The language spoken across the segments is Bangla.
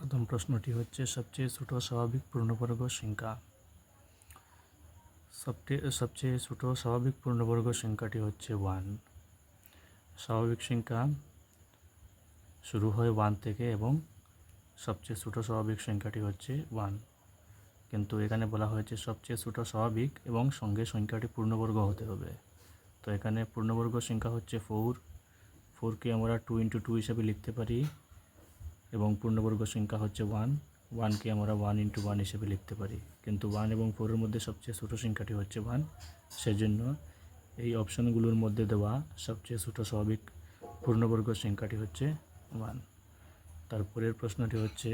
প্রথম প্রশ্নটি হচ্ছে সবচেয়ে ছোট স্বাভাবিক পূর্ণবর্গ সংখ্যা। সবচেয়ে ছোট স্বাভাবিক পূর্ণবর্গ সংখ্যাটি হচ্ছে 1। স্বাভাবিক সংখ্যা শুরু হয় 1 থেকে এবং সবচেয়ে ছোট স্বাভাবিক সংখ্যাটি হচ্ছে 1, কিন্তু এখানে বলা হয়েছে সবচেয়ে ছোট স্বাভাবিক এবং সঙ্গে সংখ্যাটি পূর্ণবর্গ হতে হবে। তো এখানে পূর্ণবর্গ সংখ্যা হচ্ছে 4কে আমরা 2 × 2 হিসাবে লিখতে পারি এবং পূর্ণবর্গ সংখ্যা হচ্ছে 1কে আমরা 1 × 1 হিসেবে লিখতে পারি, কিন্তু 1 এবং 4-এর মধ্যে সবচেয়ে ছোট সংখ্যাটি হচ্ছে 1। সেজন্য এই অপশনগুলোর মধ্যে দেওয়া সবচেয়ে ছোট স্বাভাবিক পূর্ণবর্গ সংখ্যাটি হচ্ছে 1। তারপরের প্রশ্নটি হচ্ছে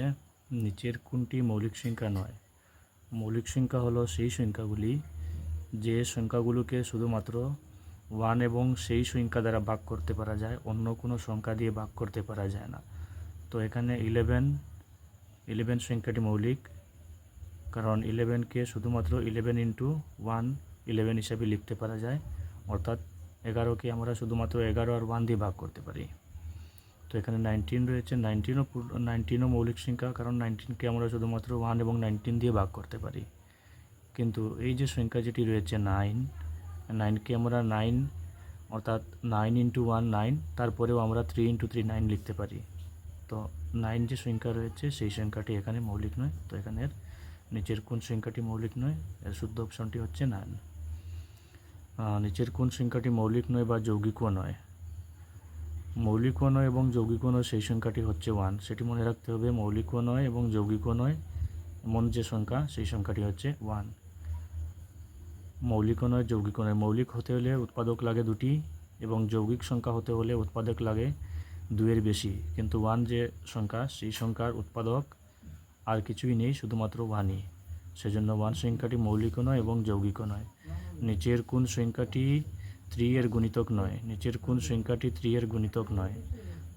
নিচের কোনটি মৌলিক সংখ্যা নয়? মৌলিক সংখ্যা হলো সেই সংখ্যাগুলি যে সংখ্যাগুলোকে শুধুমাত্র 1 এবং সেই সংখ্যা দ্বারা ভাগ করতে পারা যায়, অন্য কোনো সংখ্যা দিয়ে ভাগ করতে পারা যায় না। তো এখানে 11 সংখ্যাটি মৌলিক, কারণ 11কে শুধুমাত্র 11 × 1 11 হিসাবে লিখতে পারা যায়, অর্থাৎ 11কে আমরা শুধুমাত্র 11 আর 1 দিয়ে ভাগ করতে পারি। তো এখানে 19 রয়েছে, 19ও মৌলিক সংখ্যা, কারণ 19কে আমরা শুধুমাত্র 1 এবং 19 দিয়ে ভাগ করতে পারি। কিন্তু এই যে সংখ্যা যেটি রয়েছে 9কে আমরা 9 অর্থাৎ 9 × 1 9, তারপরেও আমরা 3 × 3 9 লিখতে পারি। তো 9 যে সংখ্যা রয়েছে সেই সংখ্যাটি এখানে মৌলিক নয়। তো এখানের নিচের কোন সংখ্যাটি মৌলিক নয়? এর শুদ্ধ অপশনটি হচ্ছে 9। নিচের কোন সংখ্যাটি মৌলিক নয় বা যৌগিকও নয়? মৌলিকও নয় এবং যৌগিকও নয় সেই সংখ্যাটি হচ্ছে 1, সেটি মনে রাখতে হবে। মৌলিকও নয় এবং যৌগিকও নয় এমন যে সংখ্যা, সেই সংখ্যাটি হচ্ছে 1। মৌলিকও নয় যৌগিকও নয়, মৌলিক হতে হলে উৎপাদক লাগে 2টি এবং যৌগিক সংখ্যা হতে হলে উৎপাদক লাগে 2-এর বেশি, কিন্তু 1 যে সংখ্যা সেই সংখ্যার উৎপাদক আর কিছুই নেই, শুধুমাত্র 1ই। সেজন্য 1 সংখ্যাটি মৌলিকও নয় এবং যৌগিকও নয়। নিচের কোন সংখ্যাটি 3 এর গুণিতক নয়? নিচের কোন সংখ্যাটি 3 এর গুণিতক নয়?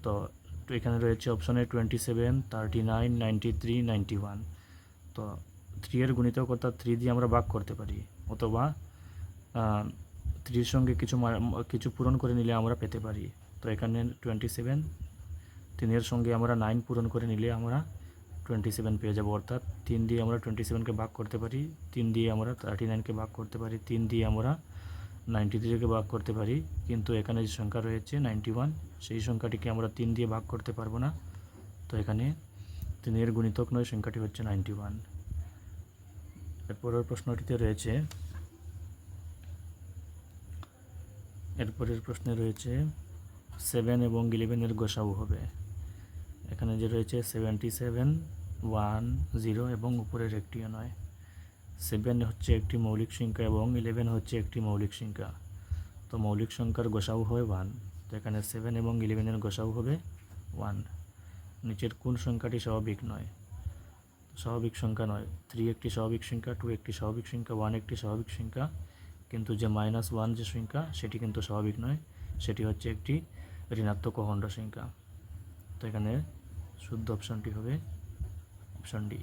তো এখানে রয়েছে অপশনে 27, 39, 93, 91। তো 3 এর গুণিতক অর্থাৎ 3 দিয়ে আমরা ভাগ করতে পারি, অথবা 3-এর সঙ্গে কিছু পূরণ করে নিলে আমরা পেতে পারি। তো এখানে 27, 3-এর সঙ্গে আমরা 9 পূরণ করে নিলে আমরা 27 পেয়ে যাব, অর্থাৎ 3 দিয়ে আমরা 27কে ভাগ করতে পারি, 3 দিয়ে আমরা 39কে ভাগ করতে পারি, 3 দিয়ে আমরা 93কে ভাগ করতে পারি। কিন্তু এখানে যে সংখ্যা রয়েছে 91, সেই সংখ্যাটিকে আমরা 3 দিয়ে ভাগ করতে পারবো না। তো এখানে 3-এর গুণিতক নয়, সংখ্যাটি হচ্ছে 91। এরপরের প্রশ্নটিতে রয়েছে এরপরের প্রশ্নে রয়েছে 7 এবং 11-এর গসাগু হবে। এখানে যে রয়েছে 77, 1, 0 এবং উপরের একটিও নয়। 7 হচ্ছে একটি মৌলিক সংখ্যা এবং 11 হচ্ছে একটি মৌলিক সংখ্যা। তো মৌলিক সংখ্যার গসাগু হয় 1। তো এখানে 7 এবং 11-এর গসাগু হবে 1। নিচের কোন সংখ্যাটি স্বাভাবিক নয়? স্বাভাবিক সংখ্যা নয়। 3 একটি স্বাভাবিক সংখ্যা, 2 একটি স্বাভাবিক সংখ্যা, 1 একটি স্বাভাবিক সংখ্যা, কিন্তু যে -1 যে সংখ্যা সেটি কিন্তু স্বাভাবিক নয়, সেটি হচ্ছে একটি ঋণাত্মক অখণ্ড সংখ্যা। তো এখানে শুদ্ধ অপশনটি হবে অপশন ডি।